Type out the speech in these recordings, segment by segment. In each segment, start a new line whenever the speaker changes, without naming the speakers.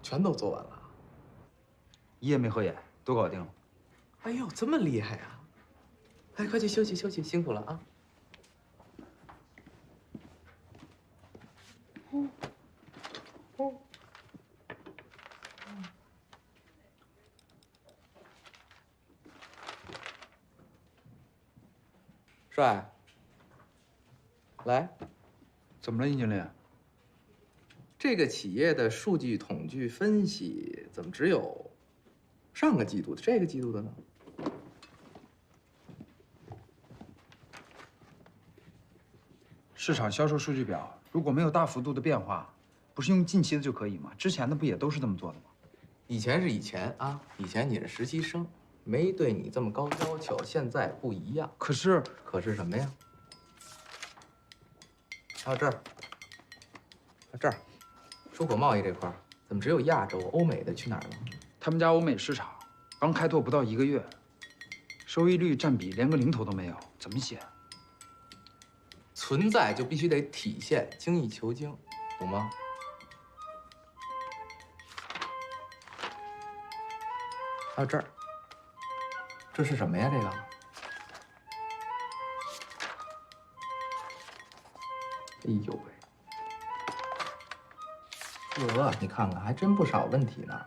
全都做完了。
一夜没合眼，都搞定了。
哎呦，这么厉害啊！哎，快去休息休息，辛苦了啊。帅，来，
怎么了，殷经理？
这个企业的数据统计分析怎么只有上个季度的，这个季度的呢？
市场销售数据表如果没有大幅度的变化，不是用近期的就可以吗？之前的不也都是这么做的吗？
以前是以前啊，以前你是实习生，没对你这么高要求，现在不一样。
可是
什么呀？还有这儿，还有这儿，出口贸易这块儿怎么只有亚洲、欧美的去哪儿了？
他们家欧美市场刚开拓不到1个月，收益率占比连个零头都没有，怎么写？
存在就必须得体现，精益求精，懂吗？还有这儿，这是什么呀？这个？哎呦喂，你看看，还真不少问题呢。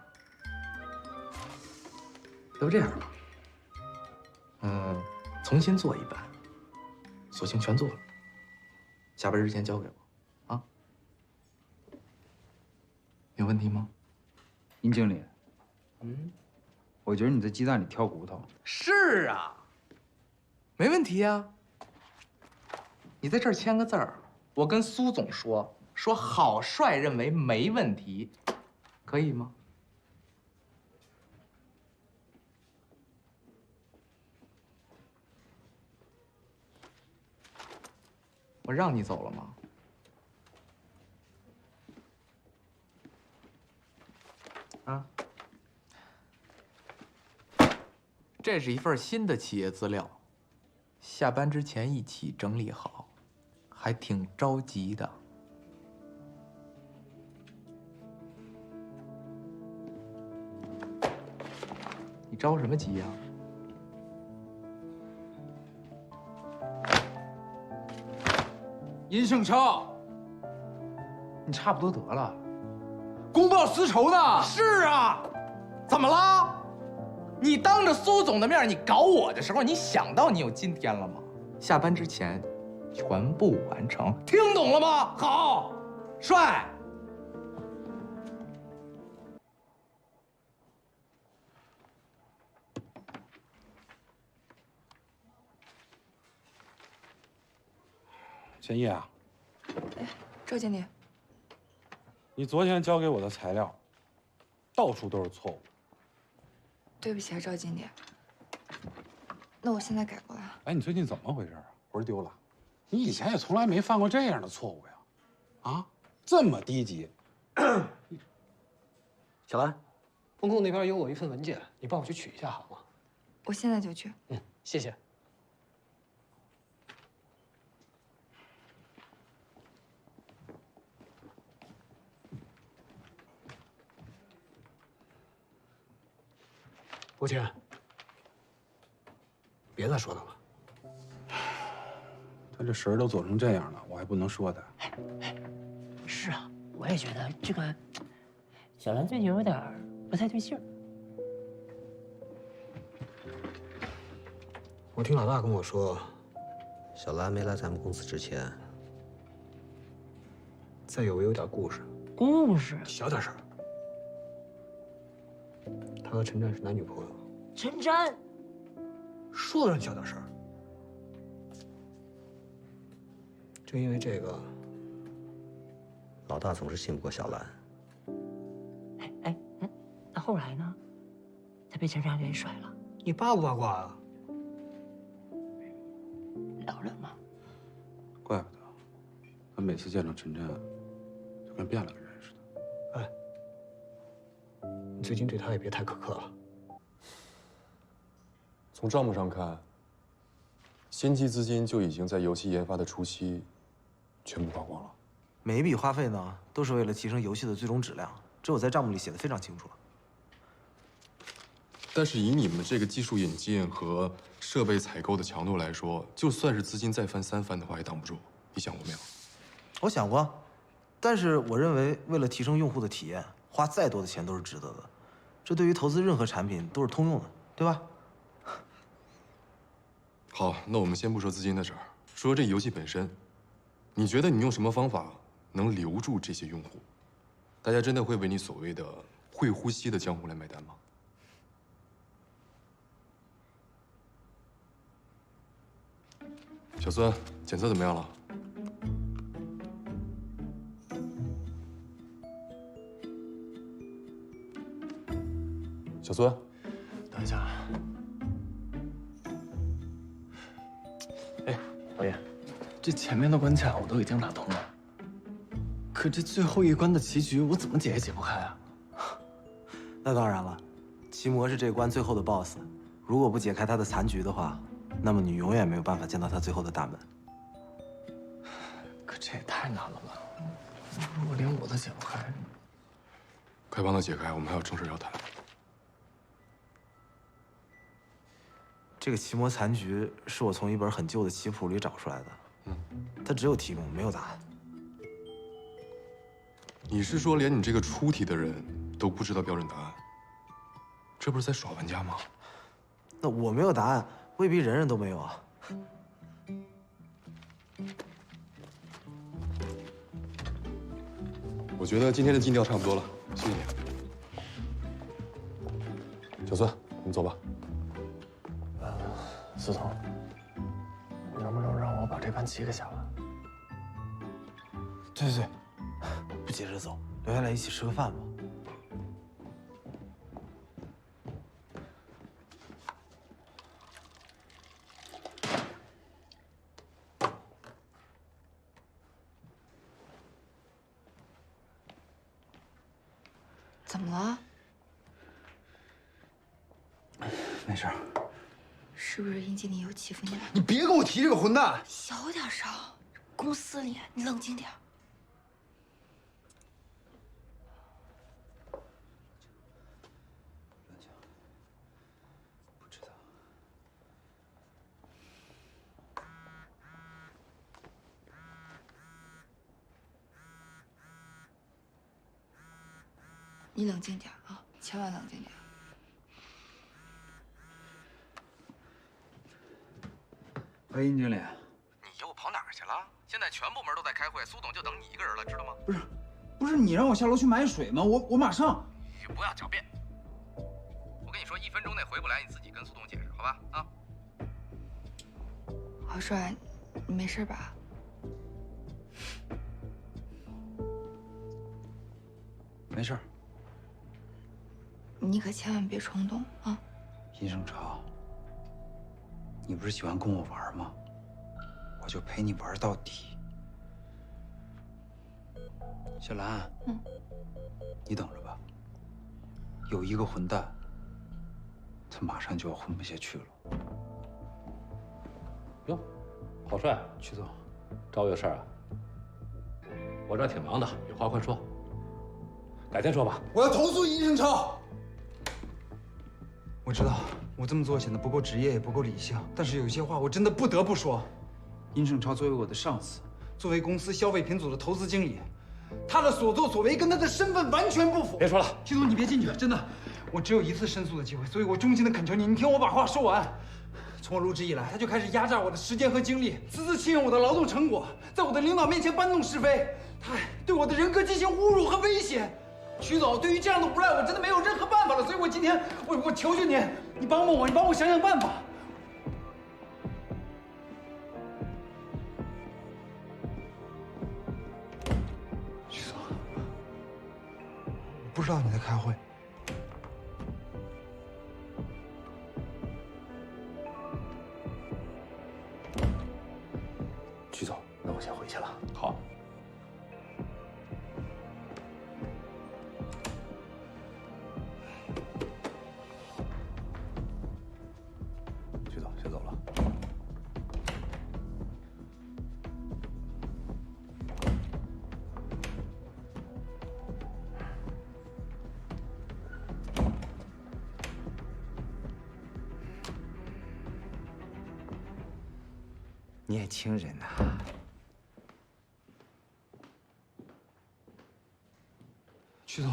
要不这样吧，重新做一版，索性全做了，下班之前交给我，啊？有问题吗？
殷经理，我觉得你在鸡蛋里挑骨头。
是啊，没问题啊。你在这儿签个字儿，我跟苏总说郝帅认为没问题，可以吗？我让你走了吗？啊？这是一份新的企业资料，下班之前一起整理好，还挺着急的。你着什么急呀？
殷胜超，你差不多得了，公报私仇呢？
是啊，怎么了？你当着苏总的面你搞我的时候，你想到你有今天了吗？下班之前全部完成，听懂了吗？好，帅。
建业啊，
赵经理，
你昨天交给我的材料，到处都是错误。
对不起啊，赵经理。那我现在改过来。
哎，你最近怎么回事啊？魂丢了？你以前也从来没犯过这样的错误呀？啊，这么低级。
小兰，风控那边有我一份文件，你帮我去取一下好吗？
我现在就去。
谢谢。吴谦，别再说他了。
他这神儿都走成这样了，我还不能说他。
是啊，我也觉得这个小兰最近有点不太对劲儿。
我听老大跟我说，
小兰没来咱们公司之前，
再有点故事。
故事？
小点声。他和陈战是男女朋友。
陈战，
说了让你小点声。正因为这个，
老大总是信不过小兰。
那后来呢？他被陈战给甩了。
你八不八卦啊？
聊聊嘛。
怪不得，他每次见到陈战，就跟变了个人似的。
哎，你最近对他也别太苛刻了。
从账目上看，先期资金就已经在游戏研发的初期全部花光了。
每一笔花费呢，都是为了提升游戏的最终质量，这我在账目里写的非常清楚了。
但是以你们这个技术引进和设备采购的强度来说，就算是资金再翻3番的话，也挡不住。你想过没有？
我想过，但是我认为为了提升用户的体验，花再多的钱都是值得的。这对于投资任何产品都是通用的，对吧？
好，那我们先不说资金的事儿，说这游戏本身，你觉得你用什么方法能留住这些用户？大家真的会为你所谓的会呼吸的江湖来买单吗？小孙，检测怎么样了？小孙，
等一下。哎，老叶，这前面的关卡我都已经打通了，可这最后一关的棋局我怎么解也解不开啊！
那当然了，奇魔是这关最后的 BOSS， 如果不解开他的残局的话，那么你永远没有办法见到他最后的大门。
可这也太难了吧！如果连我都解不开，
快帮他解开，我们还有正事要谈。
这个奇魔残局是我从一本很旧的棋谱里找出来的，它只有题目，没有答案。
你是说连你这个出题的人都不知道标准答案？这不是在耍玩家吗？
那我没有答案，未必人人都没有啊。
我觉得今天的尽调差不多了，谢谢你。小孙，我们走吧。
司总，你能不能让我把这盘棋给下完？
对对对，不急着走，留下来一起吃个饭吧。
怎么了？
没事儿。
是不是殷经理又欺负你了？
你别跟我提这个混蛋！
小点声，公司里你冷静点。
不知道。
你冷静点啊，千万冷静点。
喂，殷经理。
你又跑哪儿去了？现在全部门都在开会，苏董就等你一个人了，知道吗？
不是你让我下楼去买水吗？我马上。
你不要狡辩。我跟你说，1分钟内回不来，你自己跟苏董解释，好吧？啊。
郝帅，你没事吧？
没事儿。
你可千万别冲动啊！
殷胜超，你不是喜欢跟我玩吗？我就陪你玩到底。小兰，你等着吧，有一个混蛋，他马上就要混不下去了。
哟，郝帅，
曲总，
找我有事儿啊？我这儿挺忙的，有话快说，改天说吧。
我要投诉殷胜超。我知道我这么做显得不够职业，也不够理性，但是有些话我真的不得不说。殷胜超作为我的上司，作为公司消费品组的投资经理，他的所作所为跟他的身份完全不符。
别说了，
徐总，你别进去，真的，我只有一次申诉的机会，所以我衷心的恳求你，你听我把话说完。从我入职以来，他就开始压榨我的时间和精力，私自弃用我的劳动成果，在我的领导面前搬弄是非，他还对我的人格进行侮辱和威胁。徐总，对于这样的无赖，我真的没有任何办法了，所以我今天我求求您，你帮帮我，你帮我想想办法。徐总，我不知道你在开会。
徐总，那我先回去了。
好。
徐总，先走了。
年轻人呐、
曲总，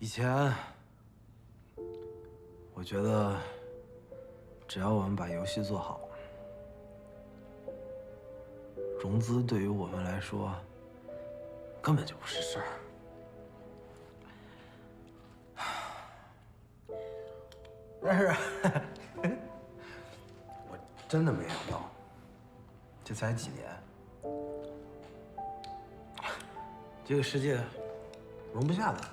以前，我觉得，只要我们把游戏做好，融资对于我们来说根本就不是事儿。但是，我真的没想到，这才几年，这个世界容不下咱。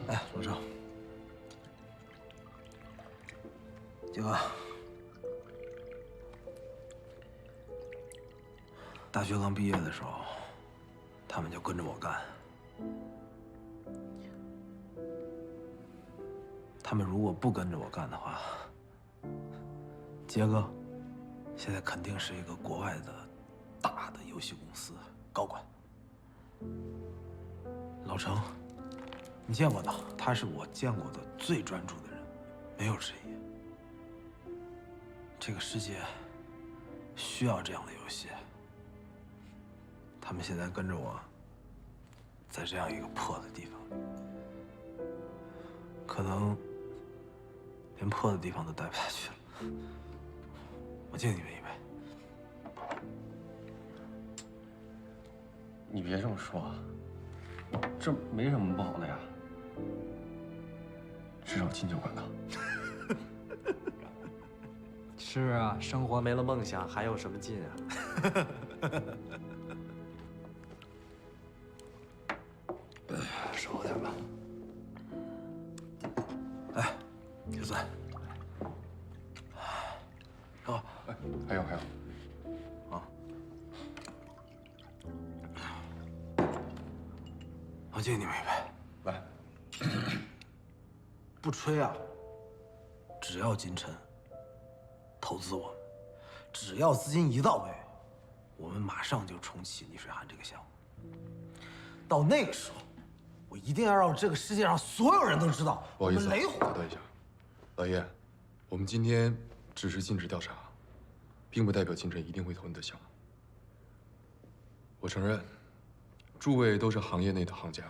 哎，罗成，杰哥，大学刚毕业的时候，他们就跟着我干。他们如果不跟着我干的话，杰哥现在肯定是一个国外的大的游戏公司高管。老程，你见过的，他是我见过的最专注的人，没有之一。这个世界需要这样的游戏。他们现在跟着我，在这样一个破的地方，可能连破的地方都待不下去了。我敬你们一杯。
你别这么说，这没什么不好的呀，至少进酒馆呢。
是啊，生活没了梦想，还有什么劲啊？
少点吧。
哎，铁三，哦，
哎，还有，
啊，我敬你们一杯。
来，
不吹啊，只要金晨投资我们，只要资金一到位，我们马上就重启逆水寒这个项目。到那个时候，我一定要让这个世界上所有人都知道，
不好意思，
我们雷虎。
打断一下，老叶，我们今天只是尽职调查，并不代表金晨一定会投你的项目。我承认，诸位都是行业内的行家，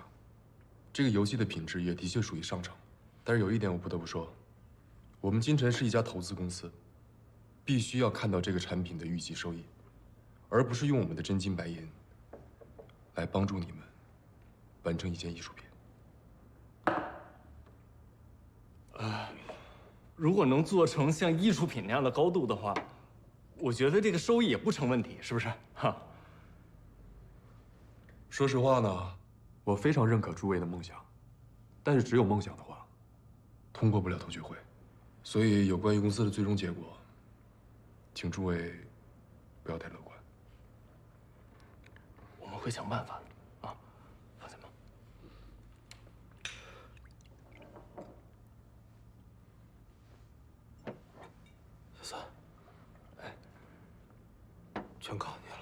这个游戏的品质也的确属于上乘。但是有一点我不得不说，我们金晨是一家投资公司，必须要看到这个产品的预计收益，而不是用我们的真金白银来帮助你们完成一件艺术品。
如果能做成像艺术品那样的高度的话，我觉得这个收益也不成问题，是不是？哈。
说实话呢，我非常认可诸位的梦想，但是只有梦想的话，通过不了投剧会。所以有关于公司的最终结果，请诸位不要太乐观。
我们会想办法的，啊，放心吧。
小三，哎，全靠你了。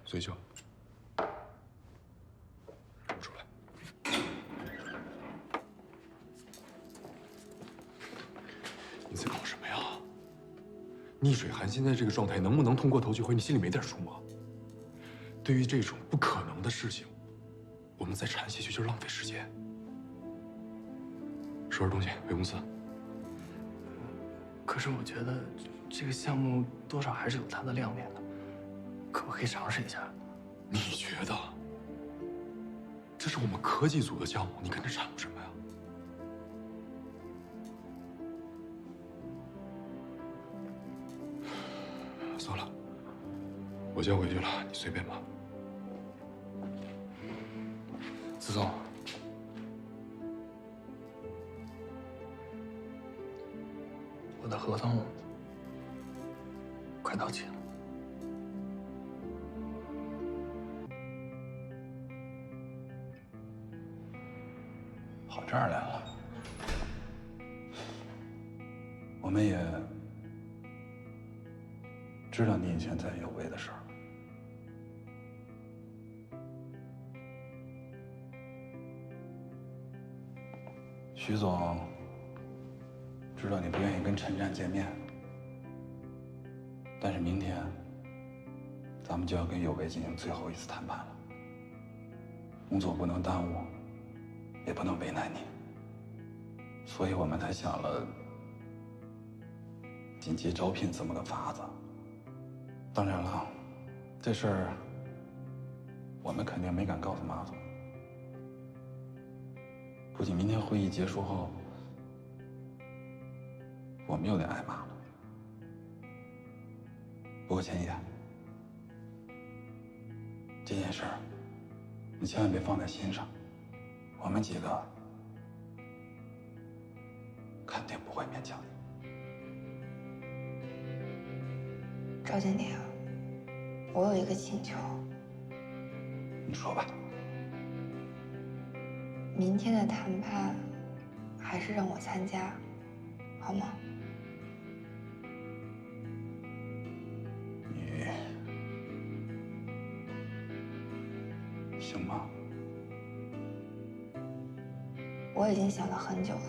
随秀，出来。你在搞什么呀？逆水寒现在这个状态，能不能通过投剧会，你心里没点数吗？对于这种不可能的事情，我们再缠下去就是浪费时间。收拾东西回公司。
可是我觉得这个项目多少还是有它的亮点的，可不可以尝试一下？
你觉得？这是我们科技组的项目，你跟着掺和什么呀？算了，我就要回去了，你随便吧。
子总，我的合同快到期了。
跑这儿来了。我们也知道你以前在有为的事儿。徐总知道你不愿意跟陈战见面，但是明天咱们就要跟有为进行最后一次谈判了。工作不能耽误，也不能为难你，所以我们才想了紧急招聘这么个法子。当然了，这事儿我们肯定没敢告诉马总，估计明天会议结束后，我们又得挨骂了。不过钱爷，这件事儿你千万别放在心上，我们几个肯定不会勉强你。
赵经理啊，我有一个请求。
你说吧。
明天的谈判，还是让我参加，好吗？
你行吗？
我已经想了很久了。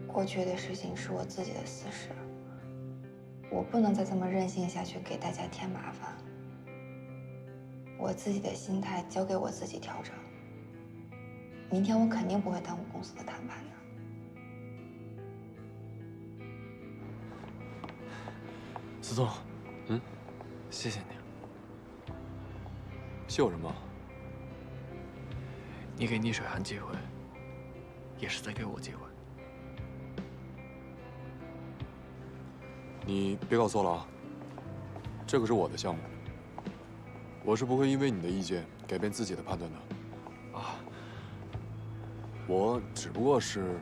过去的事情是我自己的私事，我不能再这么任性下去，给大家添麻烦。我自己的心态交给我自己调整。明天我肯定不会耽误公司的谈判的。
司总，谢谢你。
谢我什么？
你给逆水寒机会，也是在给我机会。
你别搞错了啊！这可是我的项目，我是不会因为你的意见改变自己的判断的。
啊，
我只不过是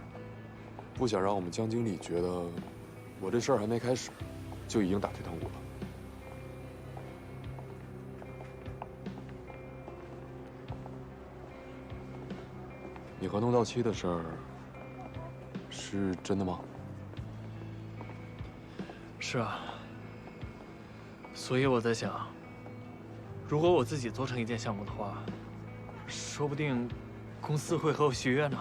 不想让我们江经理觉得我这事儿还没开始，就已经打退堂鼓了。你合同到期的事儿是真的吗？
是啊，所以我在想，如果我自己做成一件项目的话，说不定公司会和我续约呢。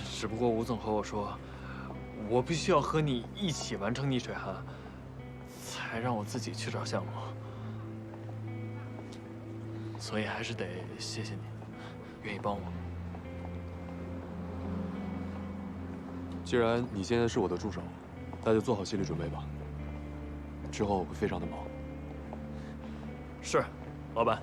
只不过吴总和我说，我必须要和你一起完成逆水寒，才让我自己去找项目。所以还是得谢谢你，愿意帮我。
既然你现在是我的助手，那就做好心理准备吧。之后会非常的忙。
是，老板。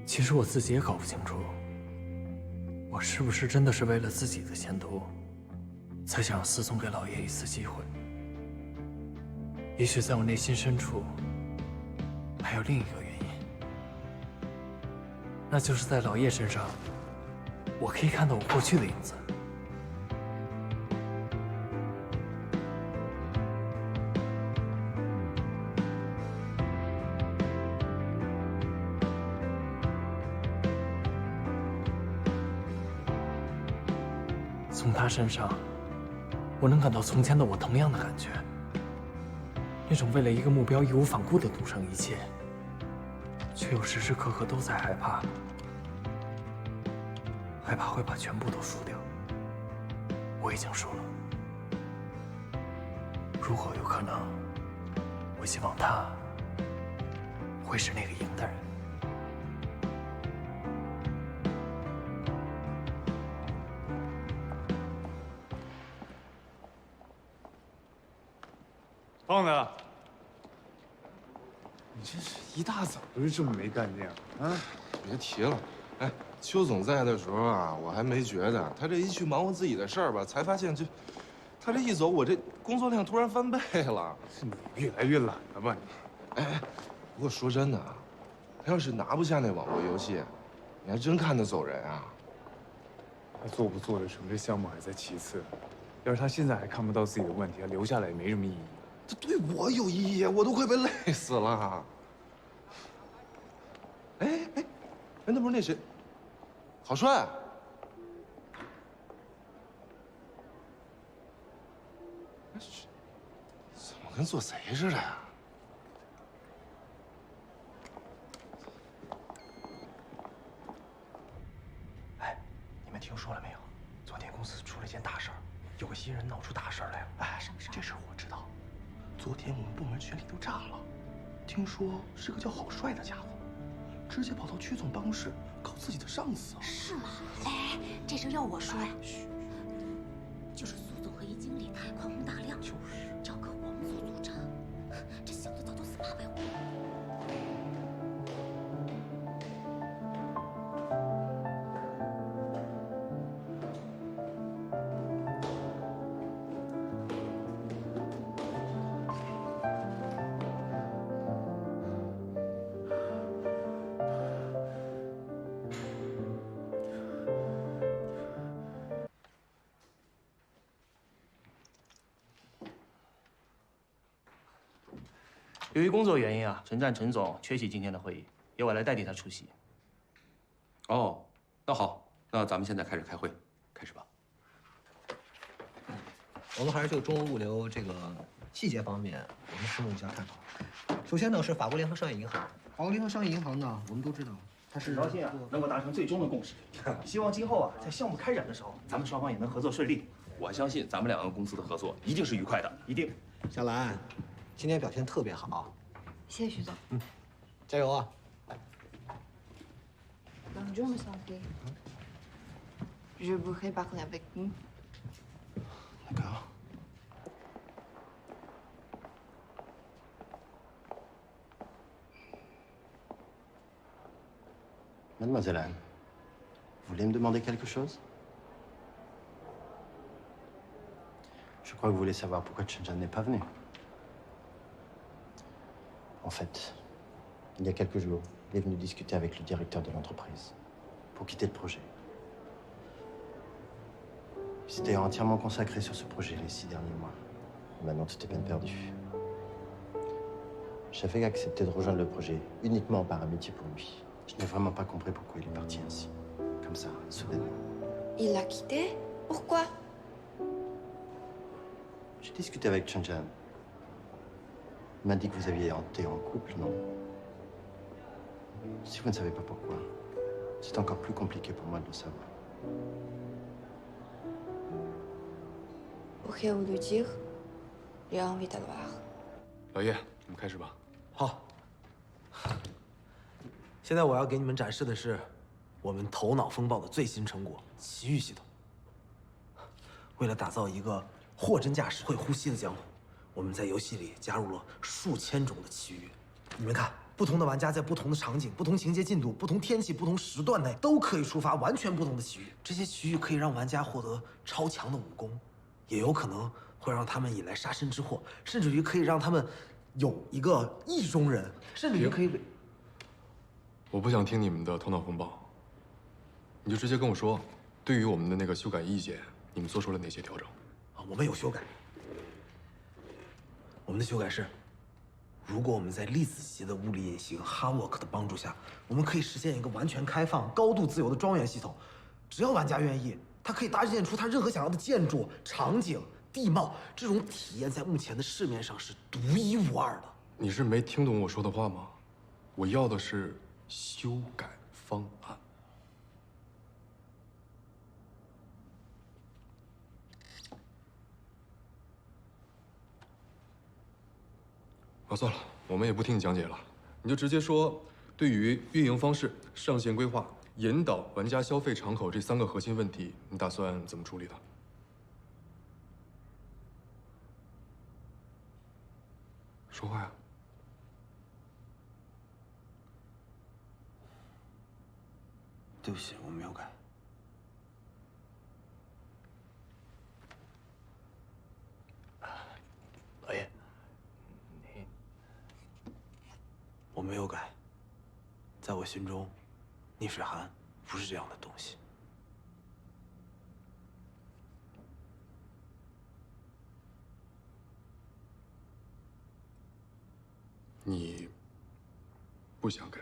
其实我自己也搞不清楚，我是不是真的是为了自己的前途，才想让司总给老爷一次机会。也许在我内心深处，还有另一个原因，那就是在老叶身上，我可以看到我过去的影子。从他身上，我能感到从前的我同样的感觉。那种为了一个目标义无反顾的赌上一切，却又时时刻刻都在害怕，害怕会把全部都输掉。我已经输了。如果有可能，我希望他会是那个赢的人。
胖子，你这是一大早就这么没干劲啊？
别提了，哎，邱总在的时候啊，我还没觉得，他这一去忙活自己的事儿吧，才发现他这一走，我这工作量突然翻倍了。
是你越来越懒了吧你？
哎，不过说真的啊，他要是拿不下那网络游戏，你还真看得走人啊。
他做不做得成这项目还在其次，要是他现在还看不到自己的问题，他留下来也没什么意义。
这对我有意义，我都快被累死了。哎，那不是那谁，郝帅？怎么跟做贼似的呀？
哎，你们听说了没有？昨天公司出了件大事儿，有个新人闹出大事来了。哎，什么事？这事儿我知道。昨天我们部门群里都炸了，听说是个叫郝帅的家伙，直接跑到曲总办公室告自己的上司。
是吗？哎，这事要我说呀。就是苏总和一经理太宽宏大量，就是找个我们组组长，这小子早就死800户。
由于工作原因啊，陈总缺席今天的会议，由我来代替他出席。
哦，那好，那咱们现在开始开会，开始吧。
我们还是就中欧物流这个细节方面，我们拭目以下探讨。首先呢是法国联合商业银行，法国联合商业银行呢，我们都知道，它是
很高兴啊，能够达成最终的共识。希望今后啊，在项目开展的时候，咱们双方也能合作顺利。
我相信咱们2个公司的合作一定是愉快的，
一定。
小兰，今天表现特别好，
谢谢徐总。
加油啊！
Bonjour, Monsieur Henry. Je voudrais parler avec vous.
D'accord.
Mademoiselle Anne, vous voulez me demander quelque chose? Je crois que vous voulez savoir pourquoi Chen n'est pas venu. En fait, il y a quelques jours, il est venu discuter avec le directeur de l'entreprise pour quitter le projet. Il s'était entièrement consacré sur ce projet les 6 derniers mois. Et maintenant, tout est peine perdue. J'avais accepté de rejoindre le projet uniquement par amitié pour lui. Je n'ai vraiment pas compris pourquoi il est parti ainsi, comme ça, soudainement.
Il l'a quitté? Pourquoi?
J'ai discuté avec Chen Zhan. Il m'a dit que vous aviez été en couple, non? Si vous ne savez pas pourquoi, c'est encore plus compliqué pour moi de le savoir.
Pourriez vous lui dire? J'ai envie de le voir.
老叶，我们开始吧。
好。现在我要给你们展示的是我们头脑风暴的最新成果——奇遇系统。为了打造一个货真价实、会呼吸的江湖，我们在游戏里加入了数千种的奇遇。你们看，不同的玩家在不同的场景、不同情节进度、不同天气、不同时段内，都可以触发完全不同的奇遇。这些奇遇可以让玩家获得超强的武功，也有可能会让他们引来杀身之祸，甚至于可以让他们有一个意中人，甚至于可以给……
我不想听你们的头脑风暴，你就直接跟我说，对于我们的那个修改意见，你们做出了哪些调整？
啊，我们有修改。我们的修改是，如果我们在粒子级的物理隐形 Havok 的帮助下，我们可以实现一个完全开放、高度自由的庄园系统。只要玩家愿意，他可以搭建出他任何想要的建筑、场景、地貌。这种体验在目前的市面上是独一无二的。
你是没听懂我说的话吗？我要的是修改方案。啊，算了，我们也不听你讲解了，你就直接说，对于运营方式、上线规划、引导玩家消费场口这3个核心问题，你打算怎么处理的？说话呀！
对不起，我没有改。
老叶，你……
我没有改。在我心中，逆水寒不是这样的东西。
你不想改？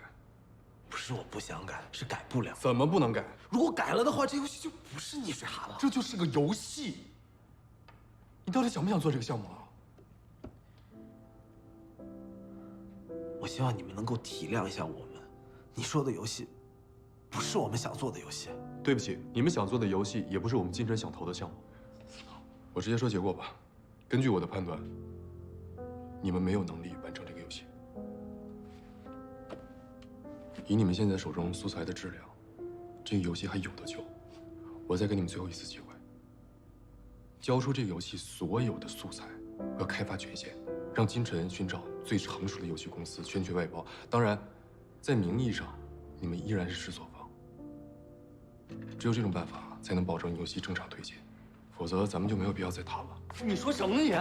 不是我不想改，是改不了。
怎么不能改？
如果改了的话，这游戏就不是逆水寒了。
这就是个游戏。你到底想不想做这个项目啊？
我希望你们能够体谅一下我们。你说的游戏，不是我们想做的游戏。
对不起，你们想做的游戏也不是我们金晨想投的项目。我直接说结果吧。根据我的判断，你们没有能力完成这个游戏。以你们现在手中素材的质量，这个游戏还有得救。我再给你们最后一次机会，交出这个游戏所有的素材和开发权限，让金晨寻找最成熟的游戏公司，全权外包。当然，在名义上，你们依然是制作方。只有这种办法才能保证游戏正常推进，否则咱们就没有必要再谈了。
你说什么你？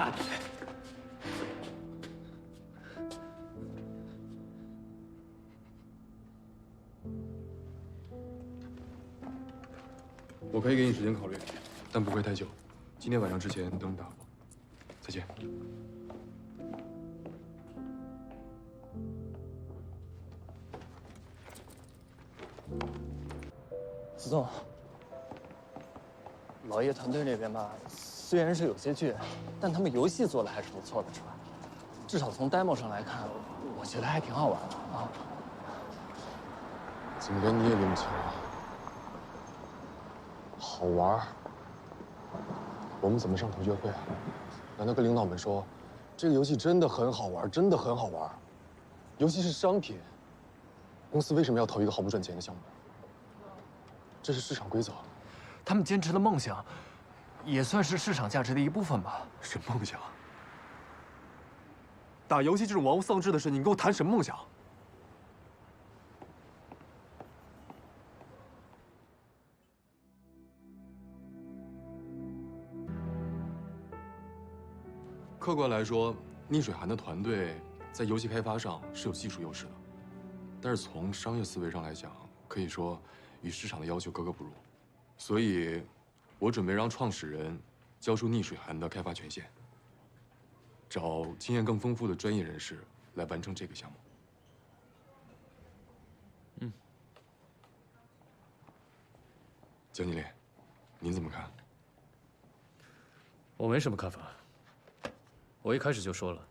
我可以给你时间考虑，但不会太久。今天晚上之前等你答复。再见。
子栋，老叶团队这边吧，虽然是有些倔，但他们游戏做的还是不错的，是吧？至少从 demo 上来看，我觉得还挺好玩的啊。
怎么连你也拎不清了？好玩？我们怎么上同学会啊？难道跟领导们说，这个游戏真的很好玩，真的很好玩？游戏是商品，公司为什么要投一个毫不赚钱的项目？这是市场规则。
他们坚持的梦想，也算是市场价值的一部分吧。
什么梦想？打游戏这种玩物丧志的事，你跟我谈什么梦想？客观来说，逆水寒的团队在游戏开发上是有技术优势的，但是从商业思维上来讲，可以说与市场的要求格格不入。所以，我准备让创始人交出逆水寒的开发权限，找经验更丰富的专业人士来完成这个项目。江经理，您怎么看？
我没什么看法。我一开始就说了，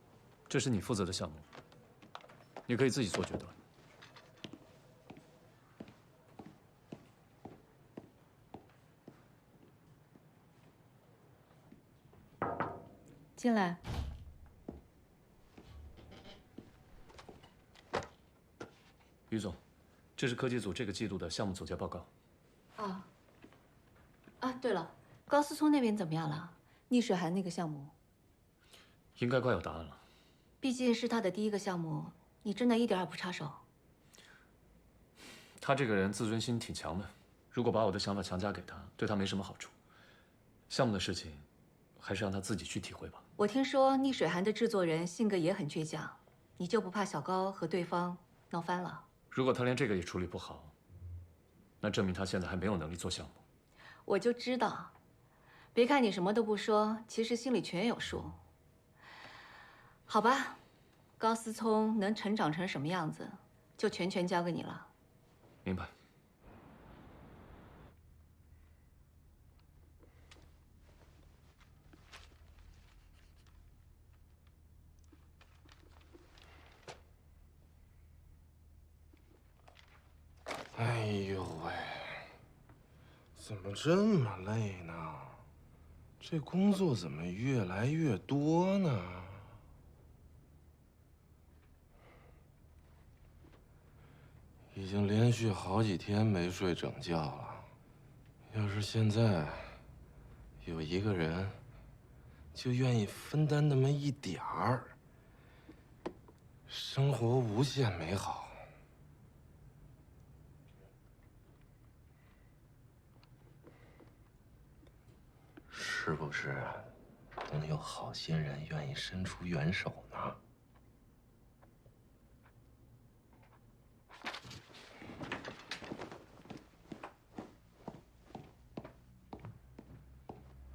这是你负责的项目，你可以自己做决断。
进来。
于总，这是科技组这个季度的项目总结报告。
啊。啊，对了，高思聪那边怎么样了？逆水寒那个项目？
应该快有答案了。
毕竟是他的第一个项目，你真的一点也不插手。
他这个人自尊心挺强的，如果把我的想法强加给他，对他没什么好处。项目的事情，还是让他自己去体会吧。
我听说逆水寒的制作人性格也很倔强，你就不怕小高和对方闹翻了？
如果他连这个也处理不好，那证明他现在还没有能力做项目。
我就知道，别看你什么都不说，其实心里全有数。好吧，高思聪能成长成什么样子，就全权交给你了。
明白。
哎呦喂，怎么这么累呢？这工作怎么越来越多呢？已经连续好几天没睡整觉了。要是现在有一个人就愿意分担那么一点儿，生活无限美好。是不是都能有好心人愿意伸出援手呢？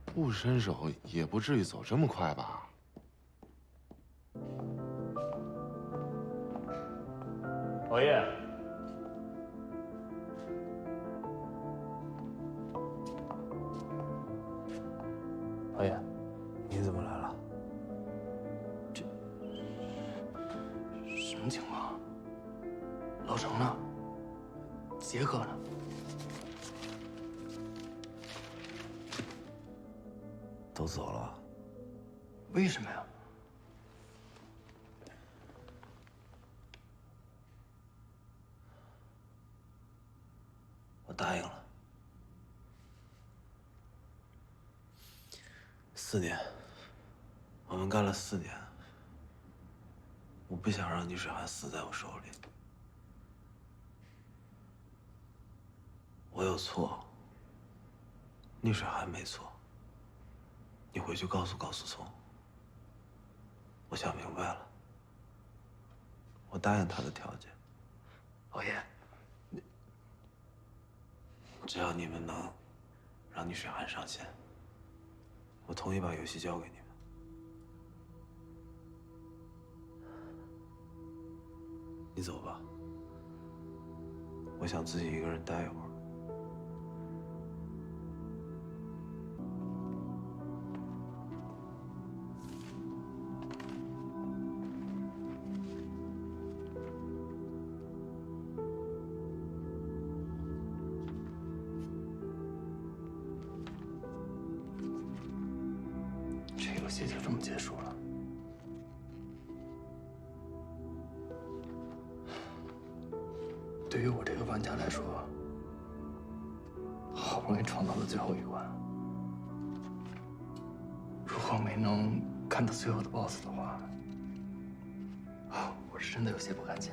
不伸手也不至于走这么快吧？
么情况？老程呢？杰哥呢？
都走了。
为什么呀？
我答应了。4点，我们干了4点。我不想让倪水寒死在我手里。我有错，倪水寒没错。你回去告诉高思聪，我想明白了，我答应他的条件。
老爷，
只要你们能让倪水寒上线，我同意把游戏交给你们。你走吧，我想自己一个人待一会儿。
这游戏就这么结束了。对于我这个玩家来说，好不容易闯到了最后一关，如果没能看到最后的 BOSS 的话，我是真的有些不甘心。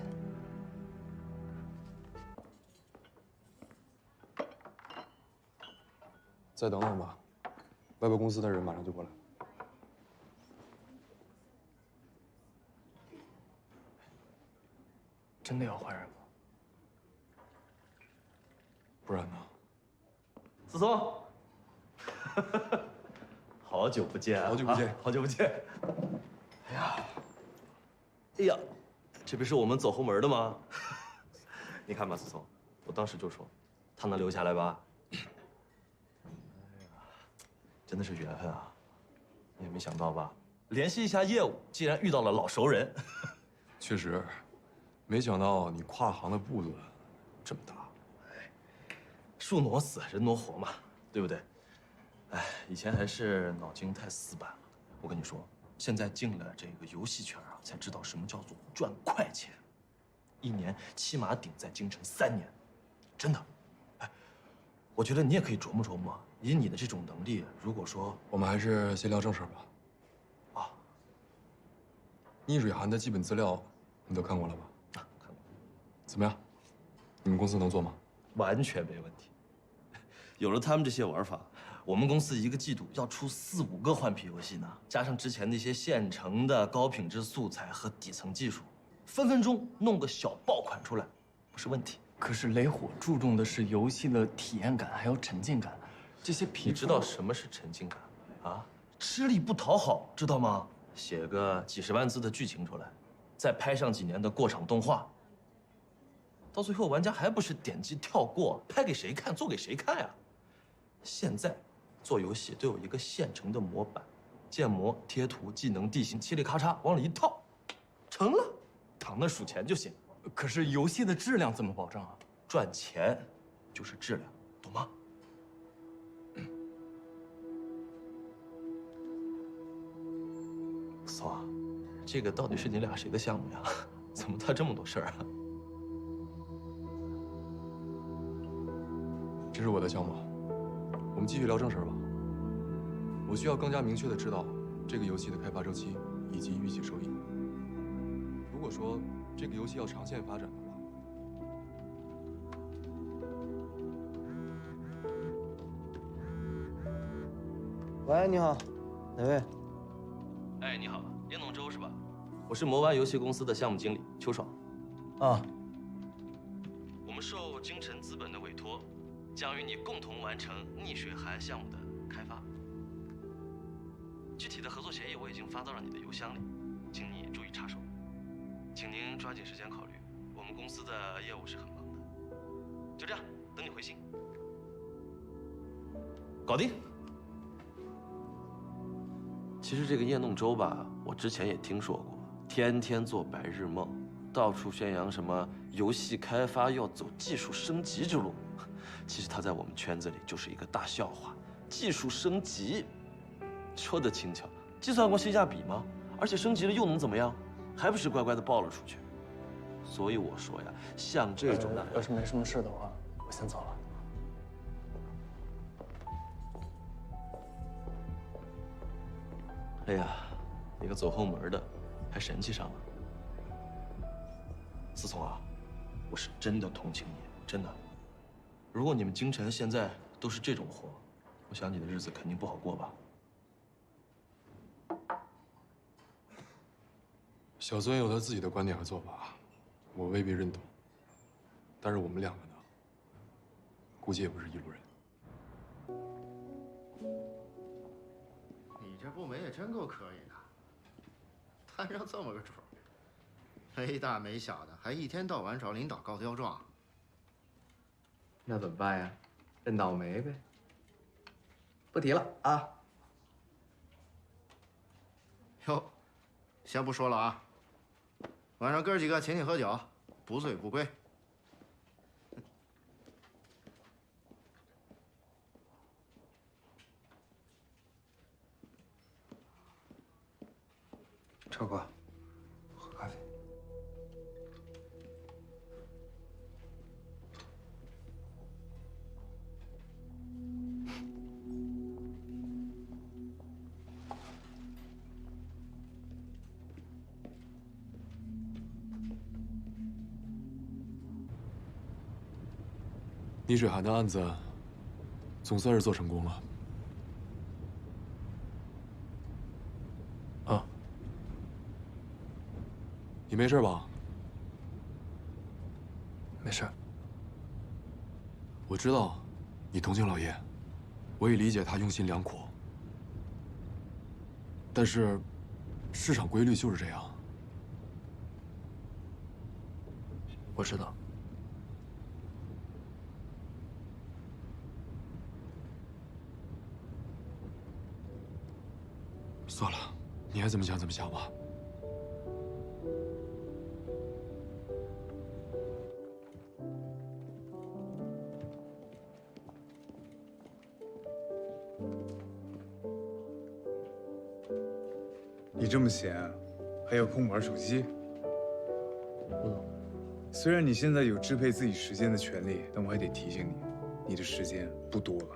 再等等吧，外包公司的人马上就过来。
真的要换人吗？
不然呢？
思聪，好久不见啊！
好久不见，
好久不见。哎呀，哎呀，这不是我们走后门的吗？你看吧，思聪，我当时就说，他能留下来吧？哎呀，真的是缘分啊！你也没想到吧？联系一下业务，竟然遇到了老熟人。
确实，没想到你跨行的步子这么大。
树挪死，人挪活嘛，对不对？哎，以前还是脑筋太死板了。我跟你说，现在进了这个游戏圈啊，才知道什么叫做赚快钱。1年起码顶在京城3年，真的。哎，我觉得你也可以琢磨琢磨，以你的这种能力，如果说
我们还是先聊正事吧。
啊，
倪水寒的基本资料你都看过了吧？
啊，看过。
怎么样？你们公司能做吗？
完全没问题。有了他们这些玩法，我们公司1个季度要出4、5个换皮游戏呢，加上之前那些现成的高品质素材和底层技术，分分钟弄个小爆款出来，不是问题。
可是雷火注重的是游戏的体验感，还有沉浸感，这些皮
你知道什么是沉浸感啊？吃力不讨好，知道吗？写个几十万字的剧情出来，再拍上几年的过场动画，到最后玩家还不是点击跳过，拍给谁看，做给谁看呀？现在做游戏都有一个现成的模板，建模、贴图、技能、地形，嘁哩咔嚓往里一套，成了，躺那数钱就行。
可是游戏的质量怎么保证啊？
赚钱就是质量，懂吗？宋啊，这个到底是你俩谁的项目呀？怎么他这么多事儿啊？
这是我的项目，我们继续聊正事吧。我需要更加明确的知道这个游戏的开发周期以及预计收益。如果说这个游戏要长线发展的话，
喂，你好，哪位？
哎，你好，叶弄舟是吧？我是魔湾游戏公司的项目经理邱爽。
啊。
我们受京城资本的委托，将与你共同完成逆水寒项目的开发。具体的合作协议我已经发到了你的邮箱里，请你注意查收。请您抓紧时间考虑，我们公司的业务是很忙的。就这样，等你回信。搞定。其实这个叶弄舟吧，我之前也听说过，天天做白日梦，到处宣扬什么游戏开发要走技术升级之路，其实他在我们圈子里就是一个大笑话。技术升级，说的轻巧，计算过性价比吗？而且升级了又能怎么样？还不是乖乖的报了出去。所以我说呀，像这种
要是没什么事的话，我先走了。
哎呀，你个走后门的，还神气上了。思聪啊，我是真的同情你，真的。如果你们京城现在都是这种货，我想你的日子肯定不好过吧？
小孙有他自己的观点和做法，我未必认同。但是我们两个呢，估计也不是一路人。
你这部门也真够可以的，摊上这么个主儿，没大没小的，还一天到晚找领导告刁状。
那怎么办呀？认倒霉呗。不提了啊。
哟，先不说了啊。晚上哥几个请你喝酒，不醉不归。
超哥，喝咖啡。
倪水寒的案子，总算是做成功了。
啊，
你没事吧？
没事。
我知道，你同情老叶，我也理解他用心良苦。但是，市场规律就是这样。
我知道。
算了，你爱怎么想怎么想吧。
你这么闲，还有空玩手机？
吴总，
虽然你现在有支配自己时间的权利，但我还得提醒你，你的时间不多了。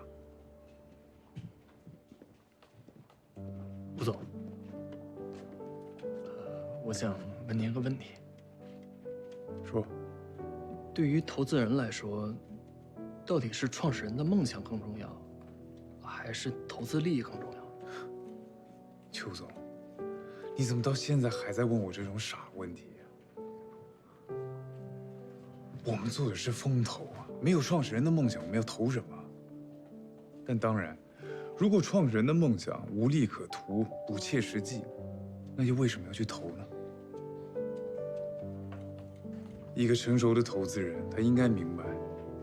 吴总，我想问您个问题。
说。
对于投资人来说，到底是创始人的梦想更重要，还是投资利益更重要？
邱总，你怎么到现在还在问我这种傻问题呀？我们做的是风投啊，没有创始人的梦想，我们要投什么？但当然，如果创始人的梦想无利可图、不切实际，那就为什么要去投呢？一个成熟的投资人，他应该明白，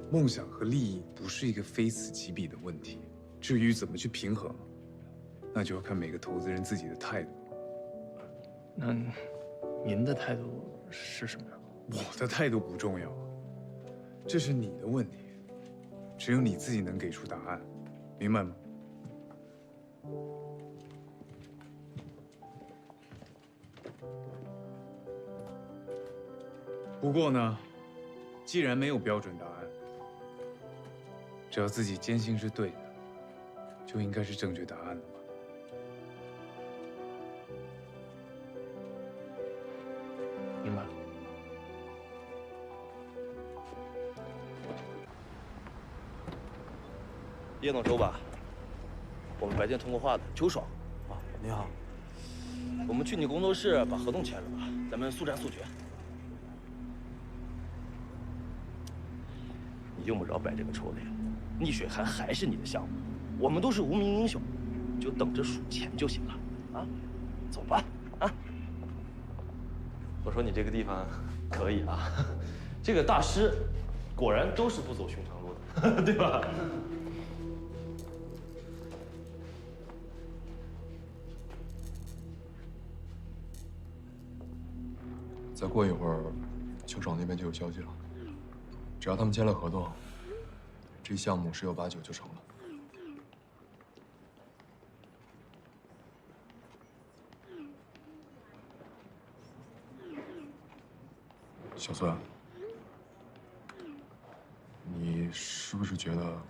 梦想和利益不是一个非此即彼的问题。至于怎么去平衡，那就要看每个投资人自己的态度。
那您的态度是什么呀？
我的态度不重要，这是你的问题，只有你自己能给出答案，明白吗？不过呢，既然没有标准答案，只要自己坚信是对的，就应该是正确答案了吧？
明白了。
叶总周吧，我们白天通过话的邱爽。啊，你好。我们去你工作室把合同签了吧，咱们速战速决。你用不着摆这个臭脸，逆水寒还是你的项目，我们都是无名英雄，就等着数钱就行了。啊，走吧。啊。
我说你这个地方可以啊，这个大师果然都是不走寻常路的，对吧？
再过一会儿，球场那边就有消息了，只要他们签了合同，这项目10有8、9就成了。小孙，你是不是觉得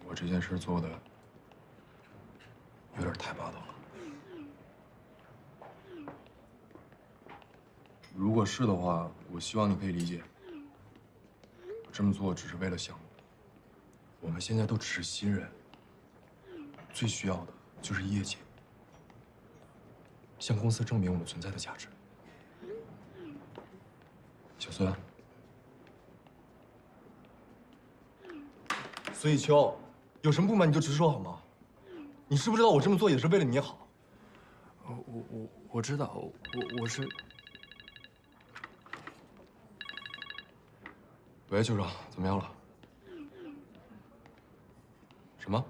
我这件事做的有点太霸道了？如果是的话，我希望你可以理解，我这么做只是为了项目。我们现在都只是新人，最需要的就是业绩，向公司证明我们存在的价值。小孙，
孙艺秋，有什么不满你就直说好吗？你知不知道我这么做也是为了你好？
我知道，我是。
喂，酋长，怎么样了？什么？